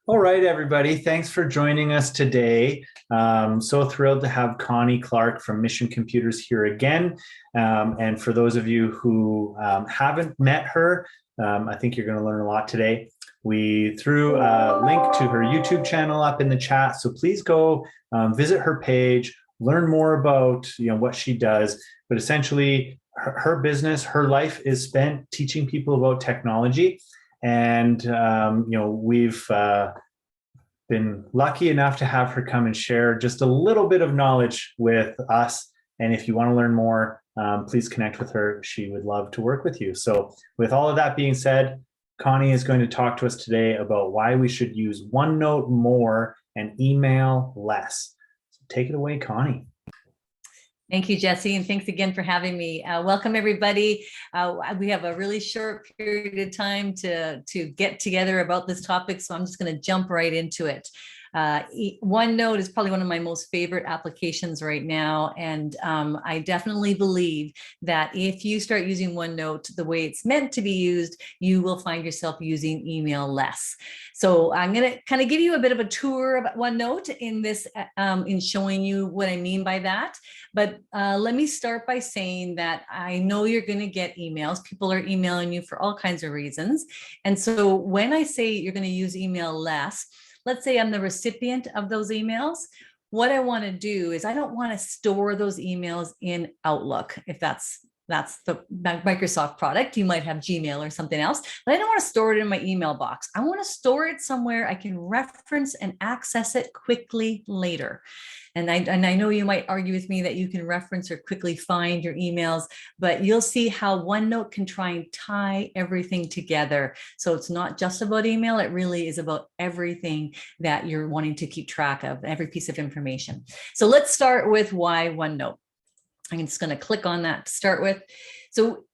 All right, everybody. Thanks for joining us today. So thrilled to have Connie Clark from Mission Computers here again. And for those of you who haven't met her, I think you're going to learn a lot today. We threw a link to her YouTube channel up in the chat, so please go visit her page, learn more about what she does. But essentially, her business, her life is spent teaching people about technology. And we've been lucky enough to have her come and share just a little bit of knowledge with us. And if you want to learn more, please connect with her. She would love to work with you. So with all of that being said, Connie is going to talk to us today about why we should use OneNote more and email less. So take it away, Connie. Thank you, Jesse, and thanks again for having me. Welcome, everybody. We have a really short period of time to get together about this topic, so I'm just going to jump right into it. OneNote is probably one of my most favorite applications right now, and I definitely believe that if you start using OneNote the way it's meant to be used, you will find yourself using email less. So I'm going to kind of give you a bit of a tour of OneNote in this, in showing you what I mean by that. But let me start by saying that I know you're going to get emails. People are emailing you for all kinds of reasons. And so when I say you're going to use email less, let's say I'm the recipient of those emails. What I want to do is I don't want to store those emails in Outlook, if that's the Microsoft product. You might have Gmail or something else, but I don't want to store it in my email box. I want to store it somewhere I can reference and access it quickly later. And I know you might argue with me that you can reference or quickly find your emails, but you'll see how OneNote can try and tie everything together. So it's not just about email, it really is about everything that you're wanting to keep track of, every piece of information. So let's start with why OneNote. I'm just going to click on that to start with. So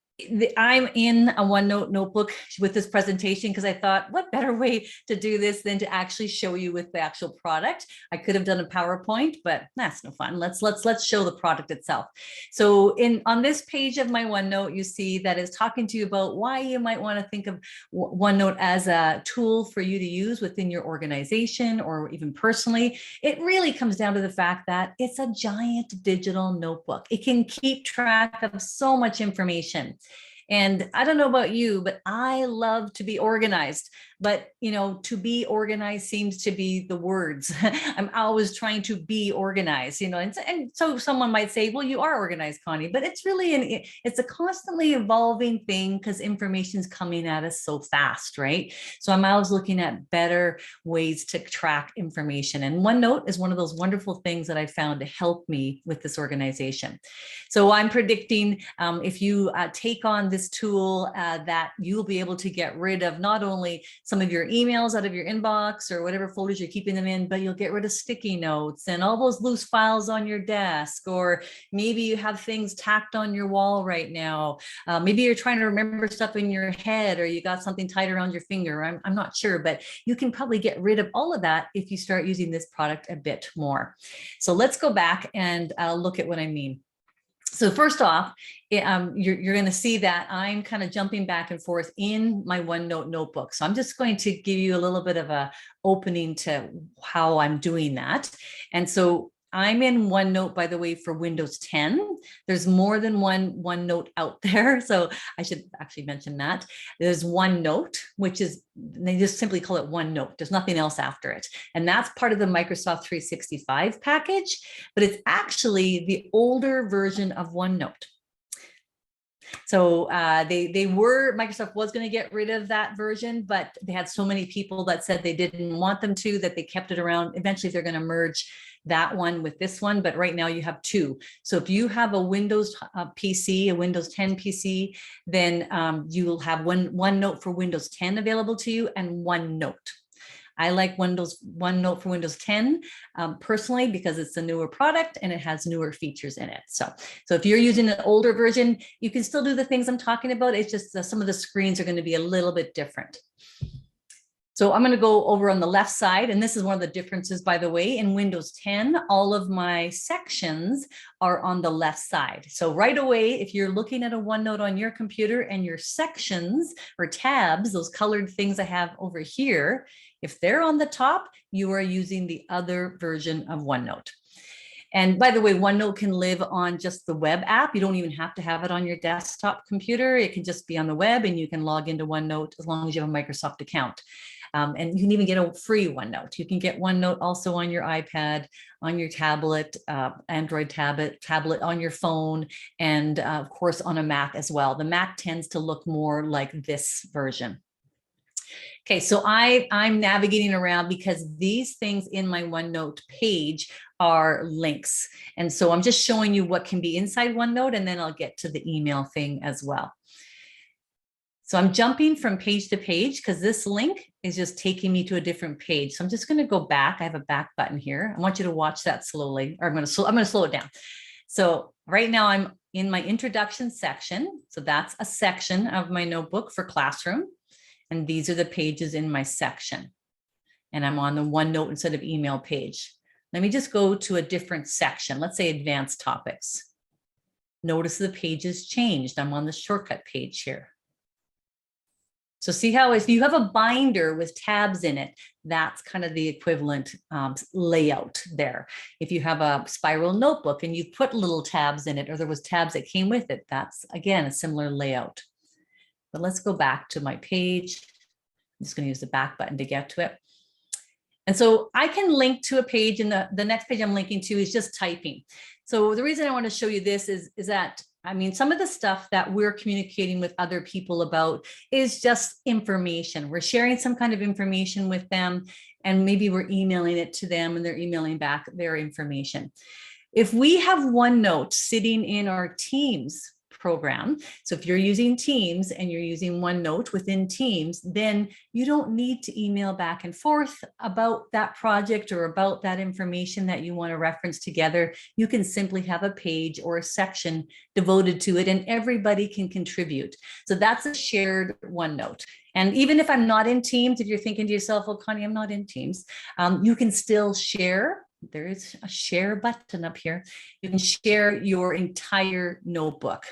I'm in a OneNote notebook with this presentation because I thought, what better way to do this than to actually show you with the actual product. I could have done a PowerPoint, but that's no fun. Let's show the product itself. So on this page of my OneNote, you see that it's talking to you about why you might want to think of OneNote as a tool for you to use within your organization or even personally. It really comes down to the fact that it's a giant digital notebook. It can keep track of so much information. And I don't know about you, but I love to be organized. But, to be organized seems to be the words. I'm always trying to be organized, and so someone might say, well, you are organized, Connie, but it's really it's a constantly evolving thing because information's coming at us so fast, right? So I'm always looking at better ways to track information. And OneNote is one of those wonderful things that I found to help me with this organization. So I'm predicting if you take on this tool that you'll be able to get rid of not only some of your emails out of your inbox or whatever folders you're keeping them in, but you'll get rid of sticky notes and all those loose files on your desk, or maybe you have things tacked on your wall right now. Maybe you're trying to remember stuff in your head, or you got something tied around your finger. I'm not sure, but you can probably get rid of all of that if you start using this product a bit more. So let's go back and look at what I mean. So first off, you're going to see that I'm kind of jumping back and forth in my OneNote notebook. So I'm just going to give you a little bit of a opening to how I'm doing that. And so I'm in OneNote, by the way, for Windows 10. There's more than one OneNote out there, so I should actually mention that. There's OneNote, which is, they just simply call it OneNote. There's nothing else after it. And that's part of the Microsoft 365 package, but it's actually the older version of OneNote. So Microsoft was going to get rid of that version, but they had so many people that said they didn't want them to, that they kept it around. Eventually they're going to merge that one with this one, but right now you have two. So if you have a Windows PC, a Windows 10 PC, then you will have OneNote for Windows 10 available to you and OneNote. I like OneNote for Windows 10 personally because it's a newer product and it has newer features in it. So if you're using an older version, you can still do the things I'm talking about. It's just some of the screens are going to be a little bit different. So I'm going to go over on the left side, and this is one of the differences, by the way. In Windows 10, all of my sections are on the left side. So right away, if you're looking at a OneNote on your computer and your sections or tabs, those colored things I have over here, if they're on the top, you are using the other version of OneNote. And by the way, OneNote can live on just the web app. You don't even have to have it on your desktop computer. It can just be on the web, and you can log into OneNote as long as you have a Microsoft account. And you can even get a free OneNote. You can get OneNote also on your iPad, on your tablet, Android tablet on your phone, and of course on a Mac as well. The Mac tends to look more like this version. Okay, so I'm navigating around because these things in my OneNote page are links. And so I'm just showing you what can be inside OneNote, and then I'll get to the email thing as well. So I'm jumping from page to page because this link is just taking me to a different page. So I'm just going to go back. I have a back button here. I want you to watch that slowly, or I'm going to slow it down. So right now I'm in my introduction section. So that's a section of my notebook for classroom. And these are the pages in my section. And I'm on the OneNote instead of email page. Let me just go to a different section. Let's say advanced topics. Notice the page has changed. I'm on the shortcut page here. So see how if you have a binder with tabs in it, that's kind of the equivalent layout there. If you have a spiral notebook and you put little tabs in it, or there was tabs that came with it, that's again a similar layout. But let's go back to my page. I'm just going to use the back button to get to it. And so I can link to a page, and the next page I'm linking to is just typing. So the reason I want to show you this is that, I mean, some of the stuff that we're communicating with other people about is just information. We're sharing some kind of information with them, and maybe we're emailing it to them and they're emailing back their information. If we have OneNote sitting in our Teams program, so if you're using Teams and you're using OneNote within Teams, then you don't need to email back and forth about that project or about that information that you want to reference together. You can simply have a page or a section devoted to it, and everybody can contribute. So that's a shared OneNote. And even if I'm not in Teams, if you're thinking to yourself, well, Connie, I'm not in Teams, you can still share. There is a share button up here. You can share your entire notebook.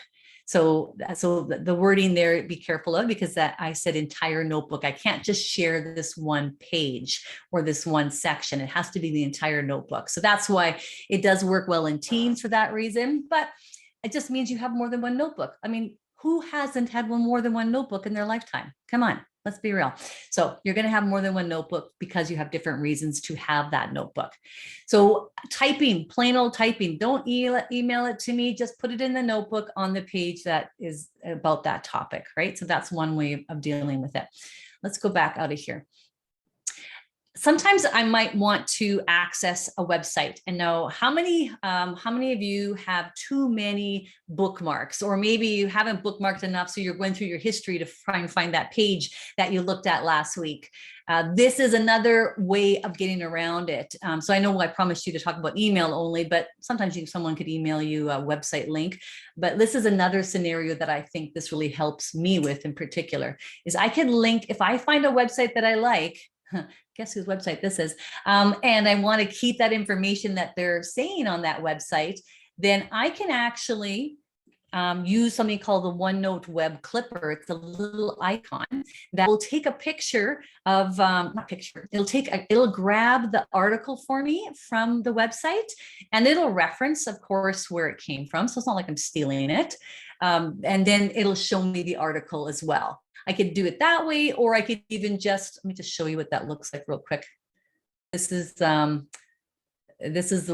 So the wording there, be careful of, because that I said entire notebook. I can't just share this one page or this one section. It has to be the entire notebook. So that's why it does work well in Teams for that reason. But it just means you have more than one notebook. I mean, who hasn't had more than one notebook in their lifetime? Come on. Let's be real. So you're going to have more than one notebook because you have different reasons to have that notebook. So typing, plain old typing, don't email it to me. Just put it in the notebook on the page that is about that topic, right? So that's one way of dealing with it. Let's go back out of here. Sometimes I might want to access a website and know how many of you have too many bookmarks, or maybe you haven't bookmarked enough, so you're going through your history to try and find that page that you looked at last week. This is another way of getting around it. So I know I promised you to talk about email only, but sometimes someone could email you a website link. But this is another scenario that I think this really helps me with in particular, is I can link, if I find a website that I like, guess whose website this is, and I want to keep that information that they're saying on that website, then I can actually use something called the OneNote web clipper. It's a little icon that will take a picture of, it'll grab the article for me from the website, and it'll reference, of course, where it came from. So it's not like I'm stealing it. And then it'll show me the article as well. I could do it that way, or I could even just, let me just show you what that looks like real quick. This is the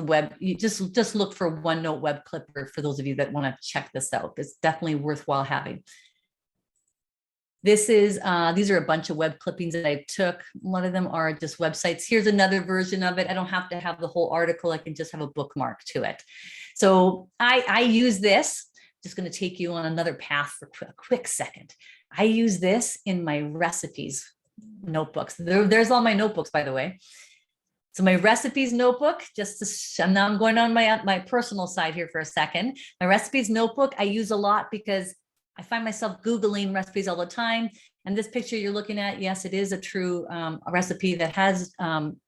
web. You just look for OneNote web clipper for those of you that want to check this out. It's definitely worthwhile having. This is, these are a bunch of web clippings that I took. A lot of them are just websites. Here's another version of it. I don't have to have the whole article. I can just have a bookmark to it. So I use this. Just going to take you on another path for a quick second. I use this in my recipes notebooks. There's all my notebooks, by the way. So my recipes notebook, now I'm going on my personal side here for a second. My recipes notebook I use a lot because I find myself Googling recipes all the time. And this picture you're looking at, yes, it is a true a recipe that has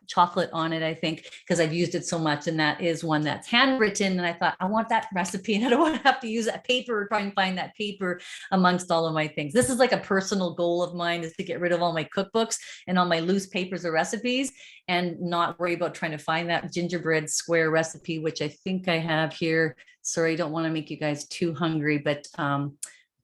chocolate on it, I think, because I've used it so much. And that is one that's handwritten. And I thought, I want that recipe and I don't want to have to use that paper or try and find that paper amongst all of my things. This is like a personal goal of mine, is to get rid of all my cookbooks and all my loose papers of recipes and not worry about trying to find that gingerbread square recipe, which I think I have here. Sorry, I don't want to make you guys too hungry, but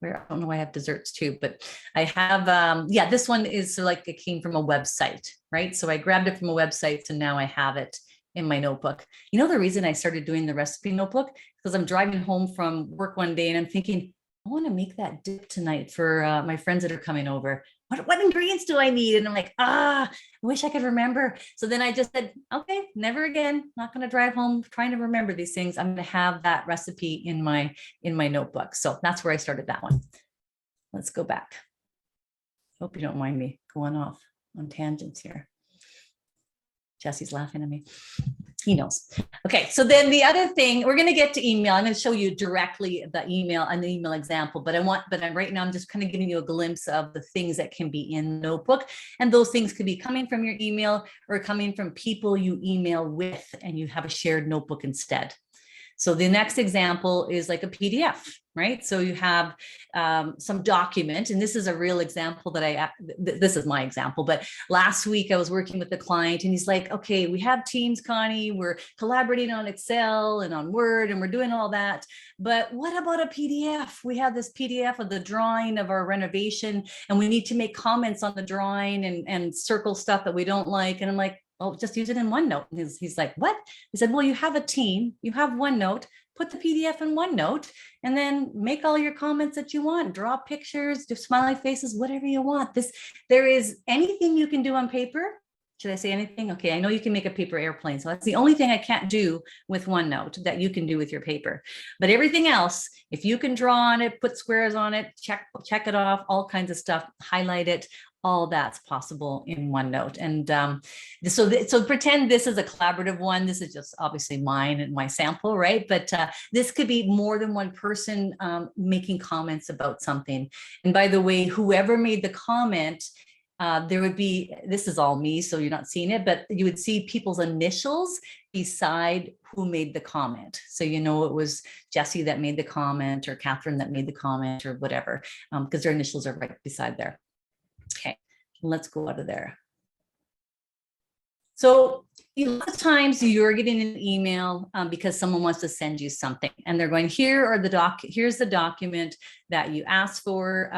where, I don't know, I have desserts too, but I have, yeah, this one is like it came from a website, right? So I grabbed it from a website, so now I have it in my notebook. You know, the reason I started doing the recipe notebook, because I'm driving home from work one day and I'm thinking, I want to make that dip tonight for my friends that are coming over. What ingredients do I need? And I'm like, I wish I could remember. So then I just said, okay, never again. Not going to drive home trying to remember these things. I'm going to have that recipe in my notebook. So that's where I started that one. Let's go back. Hope you don't mind me going off on tangents here. Jesse's laughing at me. He knows. Okay, so then the other thing, we're going to get to email. I'm going to show you directly the email, an email example, but right now I'm just kind of giving you a glimpse of the things that can be in the notebook. And those things could be coming from your email or coming from people you email with, and you have a shared notebook instead. So the next example is like a PDF, right? So you have some document, and this is a real example that this is my example, but last week I was working with the client and he's like, okay, we have Teams, Connie, we're collaborating on Excel and on Word and we're doing all that, but what about a PDF? We have this PDF of the drawing of our renovation and we need to make comments on the drawing and circle stuff that we don't like. And I'm like, oh, just use it in OneNote. And he's like, what? He said, well, you have a team, you have OneNote, put the PDF in OneNote, and then make all your comments that you want, draw pictures, do smiley faces, whatever you want. There is anything you can do on paper. Should I say anything? Okay, I know you can make a paper airplane. So that's the only thing I can't do with OneNote that you can do with your paper. But everything else, if you can draw on it, put squares on it, check it off, all kinds of stuff, highlight it, all that's possible in OneNote. And so pretend this is a collaborative one. This is just obviously mine and my sample, right? But this could be more than one person making comments about something. And by the way, whoever made the comment, there would be, this is all me, so you're not seeing it, but you would see people's initials beside who made the comment. So you know it was Jesse that made the comment or Catherine that made the comment or whatever, because their initials are right beside there. Okay, let's go out of there. So a lot of times you're getting an email because someone wants to send you something and they're going, here's the document that you asked for.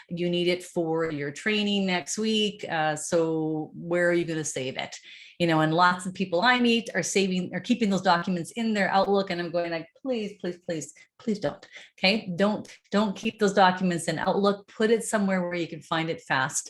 You need it for your training next week. So where are you going to save it? You know, and lots of people I meet are keeping those documents in their Outlook. And I'm going like, please, please, please, please don't. Okay. Don't keep those documents in Outlook. Put it somewhere where you can find it fast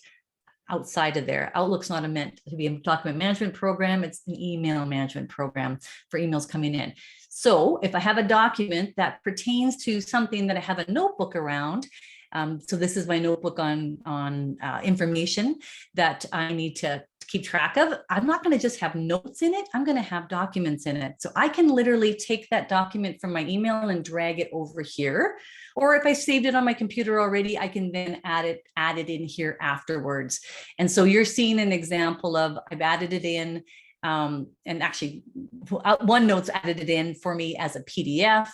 outside of there. Outlook's not meant to be a document management program. It's an email management program for emails coming in. So if I have a document that pertains to something that I have a notebook around, so this is my notebook on information that I need to keep track of. I'm not going to just have notes in it. I'm going to have documents in it. So I can literally take that document from my email and drag it over here. Or if I saved it on my computer already, I can then add it in here afterwards. And so you're seeing an example of I've added it in, and actually OneNote's added it in for me as a PDF.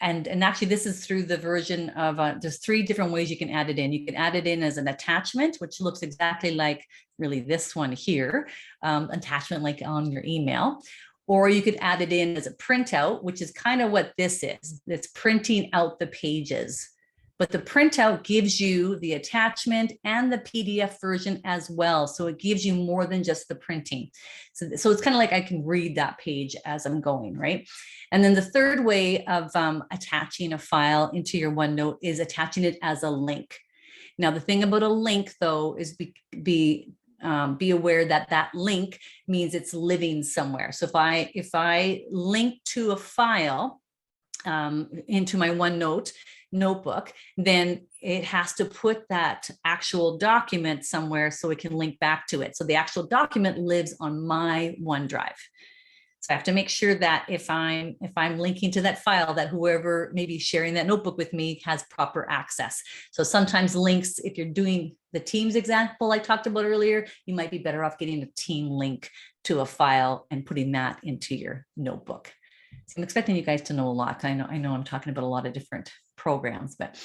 And actually, this is through the version of, there's 3 different ways you can add it in. You can add it in as an attachment, which looks exactly like really this one here, attachment like on your email. Or you could add it in as a printout, which is kind of what this is. It's printing out the pages. But the printout gives you the attachment and the PDF version as well. So it gives you more than just the printing. So it's kind of like I can read that page as I'm going, right? And then the third way of attaching a file into your OneNote is attaching it as a link. Now, the thing about a link, though, is be aware that that link means it's living somewhere. So if I link to a file into my OneNote notebook, then it has to put that actual document somewhere so it can link back to it. So the actual document lives on my OneDrive. So I have to make sure that if I'm linking to that file, that whoever may be sharing that notebook with me has proper access. So sometimes links, if you're doing the Teams example I talked about earlier, you might be better off getting a team link to a file and putting that into your notebook. So I'm expecting you guys to know a lot. I know I'm talking about a lot of different programs, but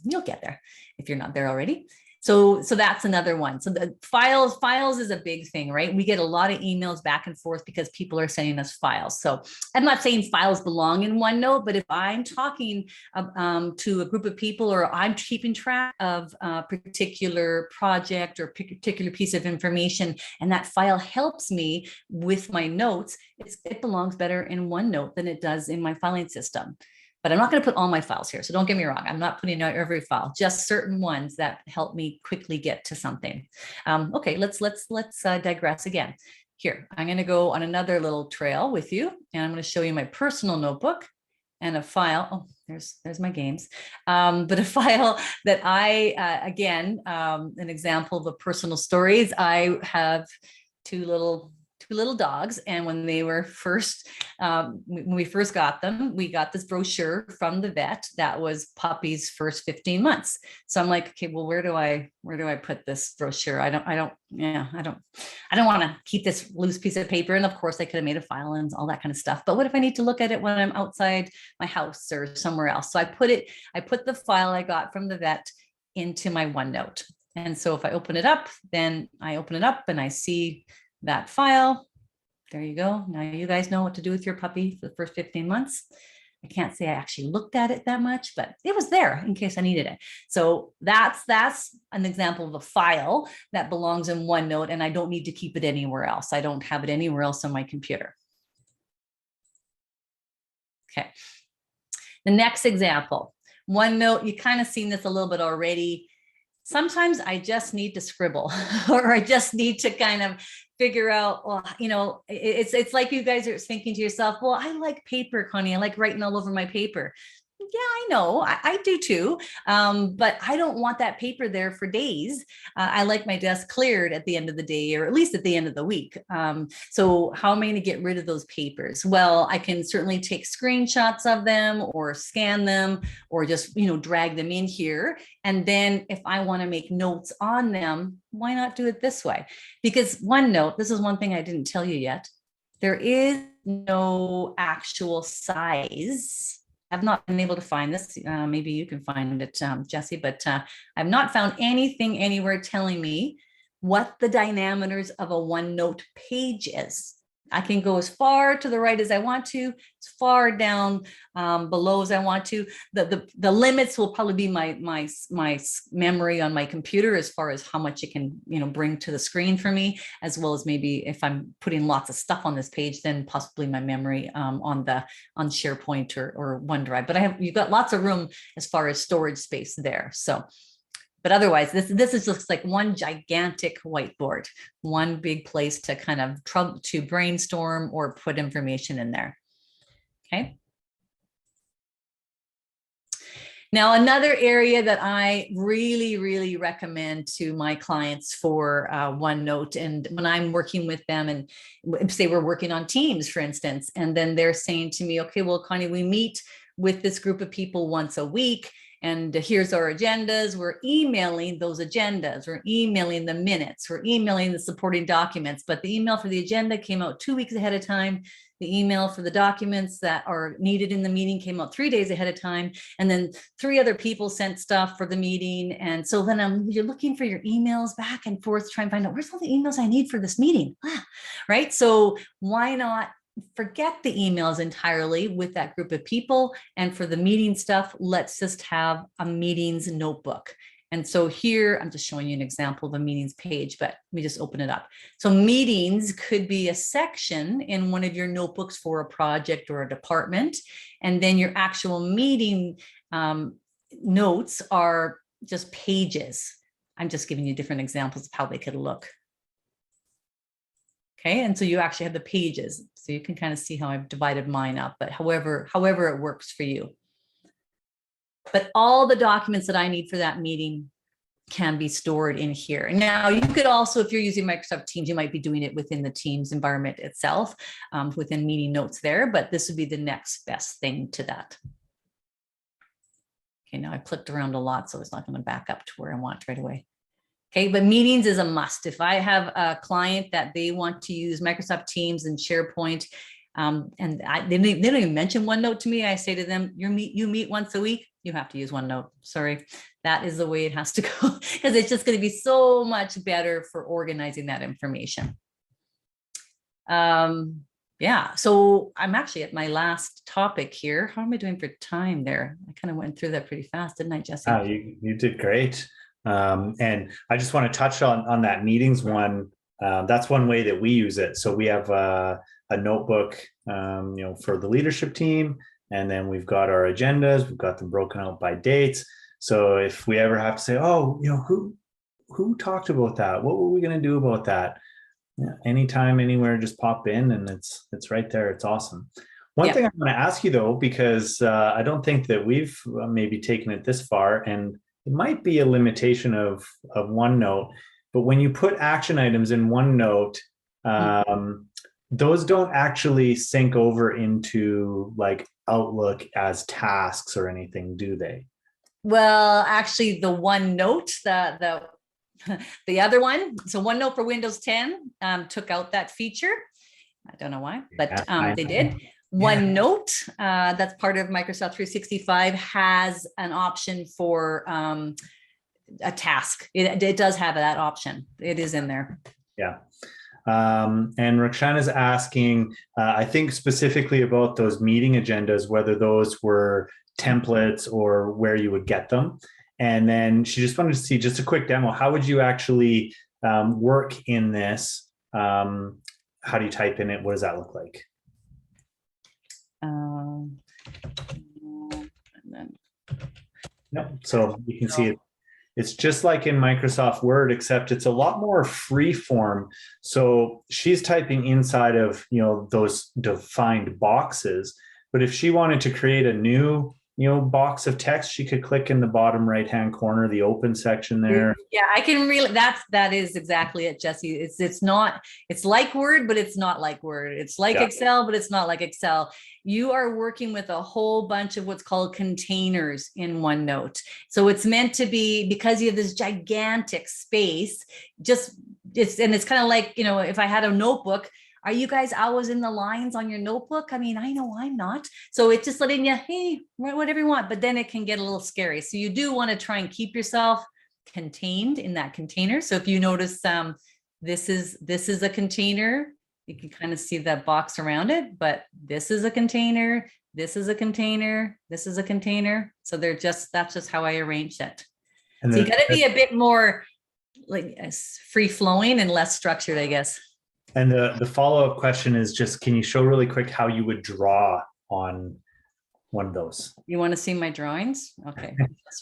you'll get there if you're not there already. So that's another one. So the files is a big thing, right? We get a lot of emails back and forth because people are sending us files. So I'm not saying files belong in OneNote, but if I'm talking to a group of people, or I'm keeping track of a particular project or particular piece of information, and that file helps me with my notes, it belongs better in OneNote than it does in my filing system. But I'm not going to put all my files here. So don't get me wrong. I'm not putting out every file, just certain ones that help me quickly get to something. Okay, let's digress again. Here, I'm going to go on another little trail with you, and I'm going to show you my personal notebook and a file. Oh, there's my games. But a file that I, again, an example of a personal stories. I have two little dogs, and when they were first, when we first got them, we got this brochure from the vet that was puppy's first 15 months. So I'm like, okay, well, where do I put this brochure? I don't want to keep this loose piece of paper. And of course I could have made a file and all that kind of stuff, but what if I need to look at it when I'm outside my house or somewhere else? So I put the file I got from the vet into my OneNote. And so if I open it up, then I open it up and I see that file. There you go. Now you guys know what to do with your puppy for the first 15 months. I can't say I actually looked at it that much, but it was there in case I needed it. So that's an example of a file that belongs in OneNote, and I don't need to keep it anywhere else. I don't have it anywhere else on my computer. Okay. The next example, OneNote, you kind of seen this a little bit already. Sometimes I just need to scribble or I just need to kind of figure out, well, it's like you guys are thinking to yourself, well, I like paper, Connie. I like writing all over my paper. Yeah, I know, I do too. But I don't want that paper there for days. I like my desk cleared at the end of the day, or at least at the end of the week. So how am I going to get rid of those papers? Well, I can certainly take screenshots of them or scan them or just, drag them in here. And then if I want to make notes on them, why not do it this way? Because OneNote, this is one thing I didn't tell you yet. There is no actual size. I've not been able to find this. Maybe you can find it, Jesse, but I've not found anything anywhere telling me what the diameters of a OneNote page is. I can go as far to the right as I want to, as far down below as I want to. The limits will probably be my memory on my computer as far as how much it can bring to the screen for me, as well as maybe if I'm putting lots of stuff on this page, then possibly my memory on SharePoint or OneDrive. But you've got lots of room as far as storage space there. So. But otherwise, this is just like one gigantic whiteboard, one big place to kind of to brainstorm or put information in there. Okay. Now, another area that I really, really recommend to my clients for OneNote, and when I'm working with them, and say we're working on Teams, for instance, and then they're saying to me, okay, well, Connie, we meet with this group of people once a week. And here's our agendas. We're emailing those agendas. We're emailing the minutes. We're emailing the supporting documents. But the email for the agenda came out 2 weeks ahead of time. The email for the documents that are needed in the meeting came out 3 days ahead of time. And then 3 other people sent stuff for the meeting. And so then you're looking for your emails back and forth to try and find out where's all the emails I need for this meeting, right? So why not forget the emails entirely with that group of people, and for the meeting stuff, let's just have a meetings notebook. And so here I'm just showing you an example of a meetings page, but let me just open it up. So meetings could be a section in one of your notebooks for a project or a department, and then your actual meeting notes are just pages. I'm just giving you different examples of how they could look. Okay, and so you actually have the pages, so you can kind of see how I've divided mine up, but however it works for you. But all the documents that I need for that meeting can be stored in here. And now you could also, if you're using Microsoft Teams, you might be doing it within the Teams environment itself, within meeting notes there, but this would be the next best thing to that. Okay, now I clicked around a lot, so it's not going to back up to where I want right away. Okay, but meetings is a must. If I have a client that they want to use Microsoft Teams and SharePoint, and they don't even mention OneNote to me, I say to them, you meet once a week, you have to use OneNote. Sorry, that is the way it has to go, because it's just going to be so much better for organizing that information. Yeah, so I'm actually at my last topic here. How am I doing for time there? I kind of went through that pretty fast, didn't I, Jesse? You did great. And I just want to touch on that meetings one. That's one way that we use it. So we have a notebook, for the leadership team, and then we've got our agendas. We've got them broken out by dates. So if we ever have to say, oh, who talked about that? What were we going to do about that? Yeah, anytime, anywhere, just pop in, and it's right there. It's awesome. One thing I want to ask you though, because I don't think that we've maybe taken it this far, and it might be a limitation of OneNote, but when you put action items in OneNote, those don't actually sync over into like Outlook as tasks or anything, do they? Well, actually, the OneNote, the other one, so OneNote for Windows 10 took out that feature. I don't know why, but they did. OneNote, that's part of Microsoft 365, has an option for a task. It does have that option. It is in there. Yeah. And Roxana's asking, I think specifically about those meeting agendas, whether those were templates or where you would get them. And then she just wanted to see just a quick demo. How would you actually work in this? How do you type in it? What does that look like? And then, no, so you can see it. It's just like in Microsoft Word, except it's a lot more free form. So she's typing inside of those defined boxes. But if she wanted to create a new box of text, she could click in the bottom right-hand corner, the open section there. Yeah, I can really, that is exactly it, Jesse. It's like Word, but it's not like Word. It's like Excel, but it's not like Excel. You are working with a whole bunch of what's called containers in OneNote. So it's meant to be, because you have this gigantic space, it's kind of like, if I had a notebook, are you guys always in the lines on your notebook? I mean, I know I'm not. So it's just letting you, hey, write whatever you want, but then it can get a little scary. So you do want to try and keep yourself contained in that container. So if you notice, this is a container, you can kind of see that box around it, but this is a container, this is a container, this is a container. So that's just how I arranged it. And so you got to be a bit more like free flowing and less structured, I guess. And the follow-up question is just, can you show really quick how you would draw on one of those? You want to see my drawings? Okay.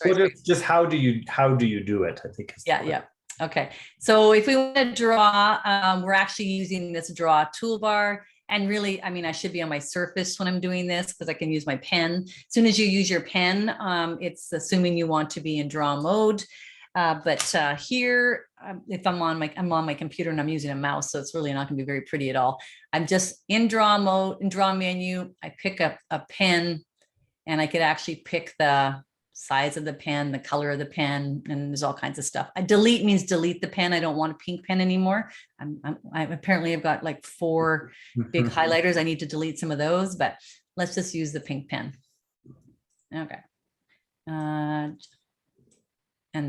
Well, just how do you do it? I think. Yeah. Okay. So if we want to draw, we're actually using this draw toolbar. And really, I mean, I should be on my Surface when I'm doing this because I can use my pen. As soon as you use your pen, it's assuming you want to be in draw mode. But here, if I'm on my computer and I'm using a mouse, so it's really not going to be very pretty at all. I'm just in draw mode, in draw menu. I pick up a pen, and I could actually pick the size of the pen, the color of the pen, and there's all kinds of stuff. Delete means delete the pen. I don't want a pink pen anymore. I apparently have got like 4 big highlighters. I need to delete some of those, but let's just use the pink pen. Okay. And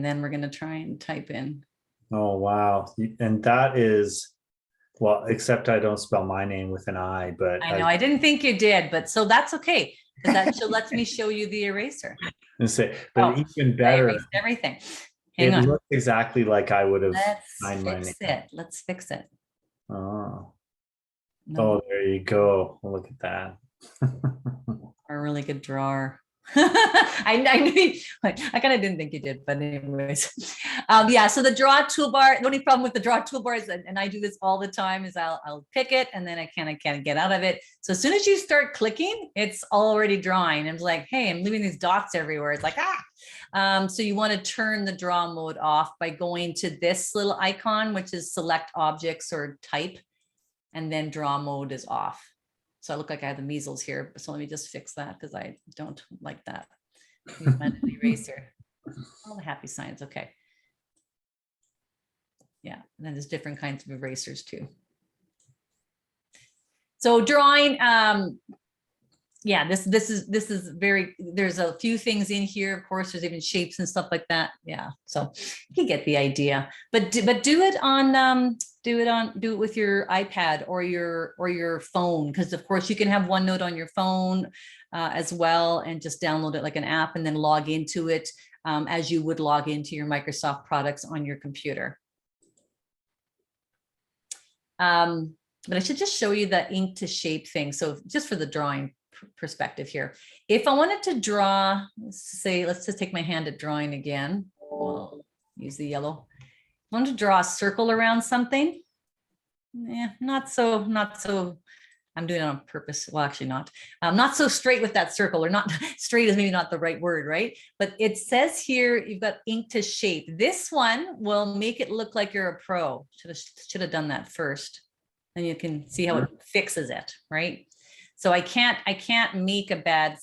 then we're going to try and type in. Oh, wow. And that is, well, except I don't spell my name with an I, but I know I didn't think you did, but so that's okay. That lets me show you the eraser. And say, but even better, I erased everything. Hang on. It looks exactly like I would have signed my name. Let's fix it. Oh, no. Oh, there you go. Look at that. A really good drawer. I knew I kind of didn't think you did, but anyways, yeah. So the draw toolbar. The only problem with the draw toolbar is, and I do this all the time, is I'll pick it and then I can't get out of it. So as soon as you start clicking, it's already drawing. And it's like, hey, I'm leaving these dots everywhere. It's like So you want to turn the draw mode off by going to this little icon, which is select objects or type, and then draw mode is off. So I look like I have the measles here. So let me just fix that because I don't like that. Eraser. All the happy signs. Okay. Yeah. And then there's different kinds of erasers too. So drawing, yeah, this is very, there's a few things in here. Of course, there's even shapes and stuff like that. Yeah. So you get the idea, but do it on, do it with your iPad or your phone. Cause of course you can have OneNote on your phone as well, and just download it like an app and then log into it as you would log into your Microsoft products on your computer. But I should just show you the ink to shape thing. So just for the drawing perspective here, if I wanted to draw, let's just take my hand at drawing again. We'll use the yellow. I want to draw a circle around something. Not so. I'm doing it on purpose. Well, actually not. Not so straight with that circle, or not straight is maybe not the right word, right? But it says here, you've got ink to shape. This one will make it look like you're a pro. Should have done that first. And you can see how it fixes it, right? So I can't make a bad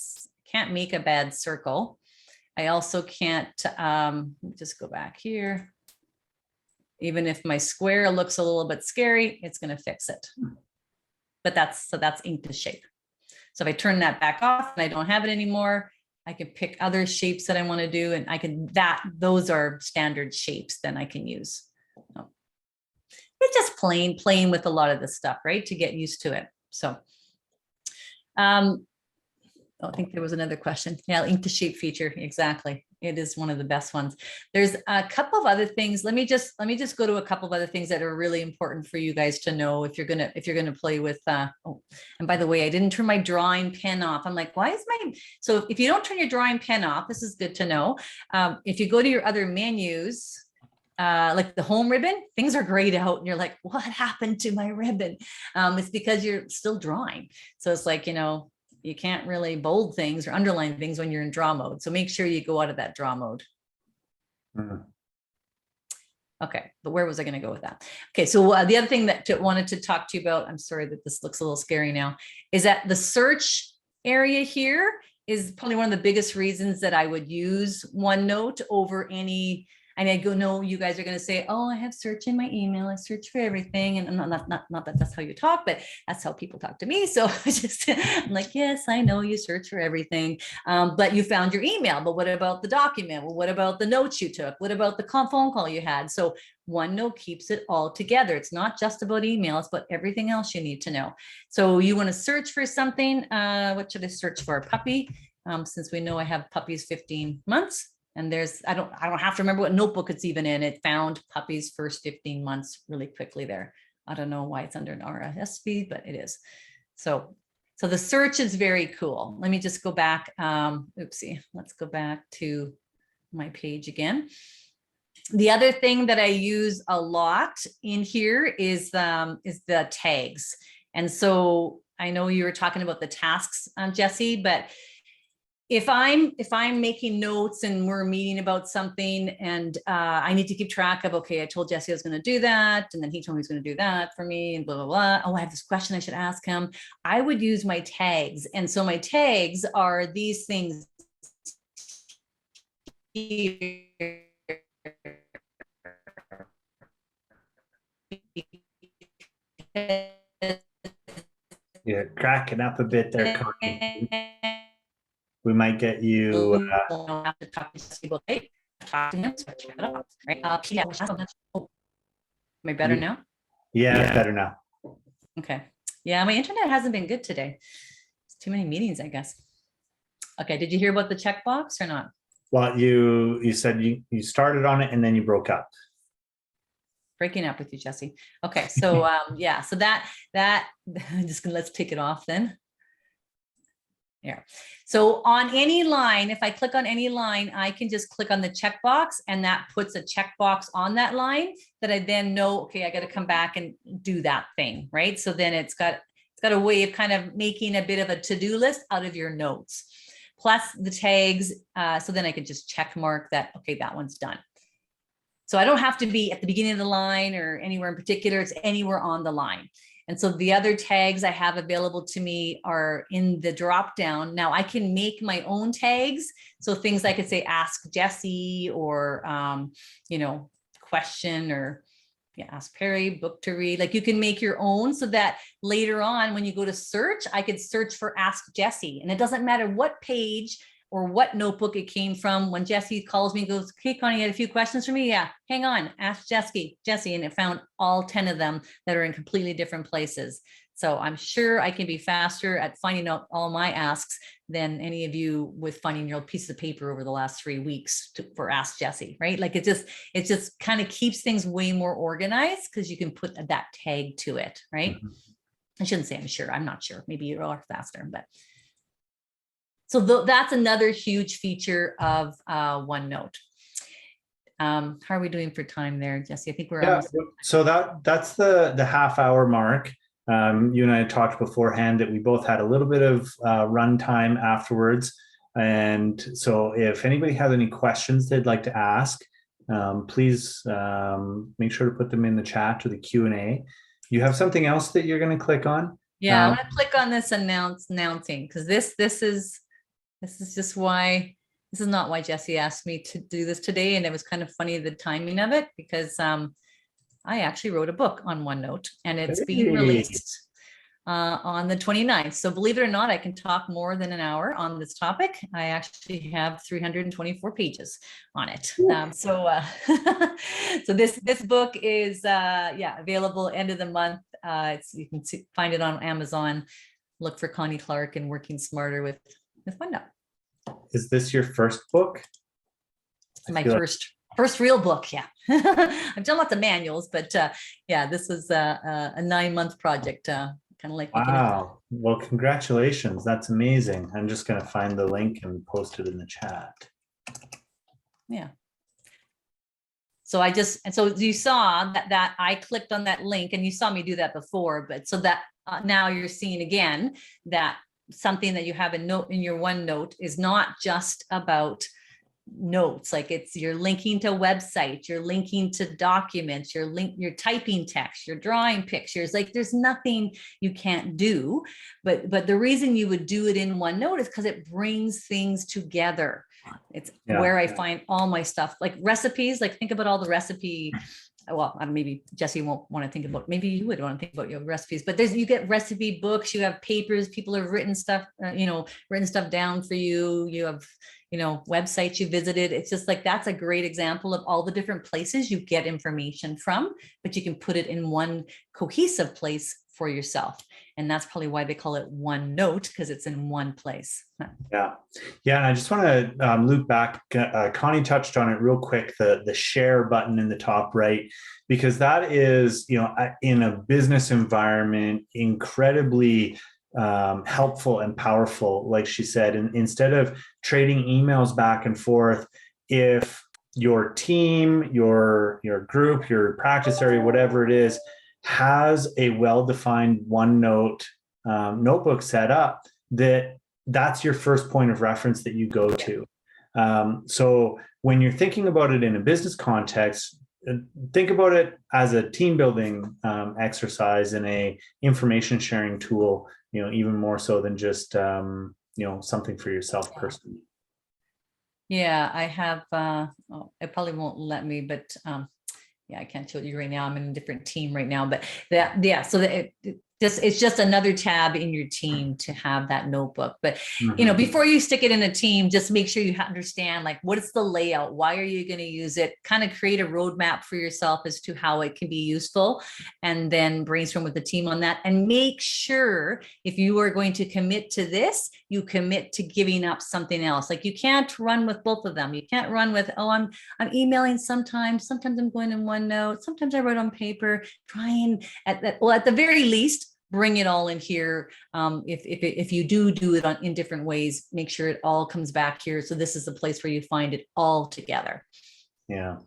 circle. I also can't, just go back here. Even if my square looks a little bit scary, it's going to fix it. But that's ink to shape. So if I turn that back off and I don't have it anymore, I can pick other shapes that I want to do, and those are standard shapes then I can use. It's just playing with a lot of this stuff, right? To get used to it. So, I think there was another question. Yeah, ink to shape feature. Exactly. It is one of the best ones. There's a couple of other things. Let me just go to a couple of other things that are really important for you guys to know if you're gonna play with. Oh, and by the way, I didn't turn my drawing pen off. I'm like, why is so if you don't turn your drawing pen off, this is good to know. If you go to your other menus, like the home ribbon, things are grayed out and you're like, what happened to my ribbon? It's because you're still drawing. So it's like, you can't really bold things or underline things when you're in draw mode. So make sure you go out of that draw mode. Okay, but where was I going to go with that? Okay, so the other thing that I wanted to talk to you about, I'm sorry that this looks a little scary now, is that the search area here is probably one of the biggest reasons that I would use OneNote over any. And I know you guys are going to say, oh, I have search in my email. I search for everything. And not that that's how you talk, but that's how people talk to me. So I'm like, yes, I know you search for everything, but you found your email. But what about the document? Well, what about the notes you took? What about the phone call you had? So OneNote keeps it all together. It's not just about email, it's about everything else you need to know. So you want to search for something. What should I search for? A puppy, since we know I have puppies 15 months. And I don't have to remember what notebook it's even in. It found puppies first 15 months really quickly there. I don't know why it's under an RSV, but it is. So the search is very cool. Let me just go back. Oopsie, let's go back to my page again. The other thing that I use a lot in here is the tags. And so I know you were talking about the tasks, Jesse, but if I'm making notes and we're meeting about something and I need to keep track of, okay, I told Jesse I was going to do that. And then he told me he was going to do that for me and blah, blah, blah. Oh, I have this question I should ask him. I would use my tags. And so my tags are these things here. You're cracking up a bit there, Connie. We might get you. Am I better now? Yeah, better now. Okay. Yeah, my internet hasn't been good today. It's too many meetings, I guess. Okay, did you hear about the checkbox or not? Well, you said you started on it and then you broke up. Breaking up with you, Jesse. Okay, so yeah, so that let's take it off then. Yeah. So on any line, if I click on any line, I can just click on the checkbox and that puts a checkbox on that line that I then know, okay, I got to come back and do that thing, right? So then it's got a way of kind of making a bit of a to-do list out of your notes. plus the tags. So then I could just check mark that, okay, that one's done. So I don't have to be at the beginning of the line or anywhere in particular. It's anywhere on the line. And so the other tags I have available to me are in the drop down. Now I can make my own tags. So things I could say, ask Jessie, or, question, or ask Perry, book to read. Like you can make your own, so that later on when you go to search, I could search for Ask Jessie, and it doesn't matter what page or what notebook it came from. When Jessie calls me and goes, "Hey, Connie, you had a few questions for me?" Yeah, hang on, ask Jessie, and it found all 10 of them that are in completely different places. So I'm sure I can be faster at finding out all my asks than any of you with finding your piece of paper over the last 3 weeks for Ask Jessie, right? Like it just kind of keeps things way more organized because you can put that tag to it, right? Mhm. I shouldn't say I'm sure. I'm not sure. Maybe you are faster, but. So that's another huge feature of OneNote. How are we doing for time there, Jessie? I think we're almost. So that's the half-hour mark. You and I had talked beforehand that we both had a little bit of run time afterwards. And so if anybody has any questions they'd like to ask, please make sure to put them in the chat or the Q&A. You have something else that you're going to click on? Yeah, I want to click on this announcing, because this is just why. This is not why Jessie asked me to do this today. And it was kind of funny, the timing of it, because I actually wrote a book on OneNote, and it's being released on the 29th. So believe it or not, I can talk more than an hour on this topic. I actually have 324 pages on it. So this book is available end of the month. You can find it on Amazon. Look for Connie Clark and Working Smarter with OneNote. Is this your first book? My first real book. Yeah. I've done lots of manuals, but this was a 9-month project. Kind of like. Wow. Well, congratulations. That's amazing. I'm just going to find the link and post it in the chat. Yeah. So you saw that I clicked on that link, and you saw me do that before, but so that now you're seeing again that something that you have in your OneNote is not just about notes. Like you're linking to websites, you're linking to documents, you're typing text, you're drawing pictures. Like there's nothing you can't do, but the reason you would do it in OneNote is because it brings things together. It's where I find all my stuff, like recipes. Like think about all the recipe. Well, maybe Jessie won't want to think about, maybe you would want to think about your recipes, but you get recipe books, you have papers, people have written stuff, written stuff down for you. You have, websites you visited. It's just like, that's a great example of all the different places you get information from, but you can put it in one cohesive place for yourself. And that's probably why they call it OneNote, because it's in one place. Yeah. And I just want to loop back. Connie touched on it real quick, the share button in the top right, because that is, in a business environment, incredibly helpful and powerful. Like she said, and instead of trading emails back and forth, if your team, your group, your practice area, whatever it is, has a well-defined OneNote notebook set up, that's your first point of reference that you go to. So when you're thinking about it in a business context, think about it as a team building exercise and a information sharing tool, even more so than just, something for yourself personally. Yeah, I have, it probably won't let me, but I can't show you right now. I'm in a different team right now, but so it's just another tab in your team to have that notebook. But, before you stick it in a team, just make sure you understand, like, what is the layout? Why are you going to use it? Kind of create a roadmap for yourself as to how it can be useful, and then brainstorm with the team on that. And make sure if you are going to commit to this, you commit to giving up something else. Like you can't run with both of them. You can't run with, I'm emailing sometimes I'm going in OneNote, sometimes I write on paper, trying at the very least, bring it all in here. If you do it in different ways, make sure it all comes back here. So this is the place where you find it all together. Yeah.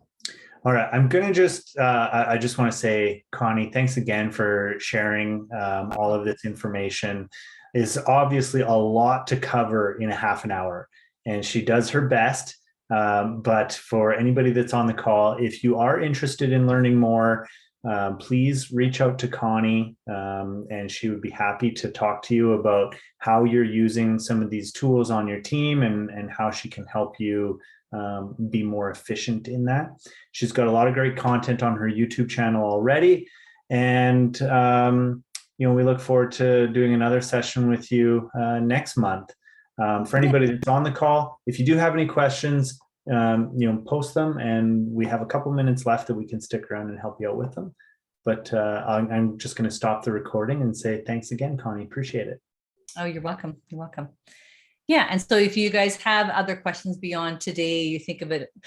All right. I'm going to I just want to say, Connie, thanks again for sharing all of this information. is obviously a lot to cover in a half an hour, and she does her best. But for anybody that's on the call, if you are interested in learning more, please reach out to Connie, and she would be happy to talk to you about how you're using some of these tools on your team, and how she can help you be more efficient in that. She's got a lot of great content on her YouTube channel already. And, we look forward to doing another session with you next month. For anybody that's on the call, if you do have any questions, post them, and we have a couple minutes left that we can stick around and help you out with them. But I'm just going to stop the recording and say thanks again, Connie. Appreciate it. Oh, you're welcome. You're welcome. Yeah. And so if you guys have other questions beyond today, you think of it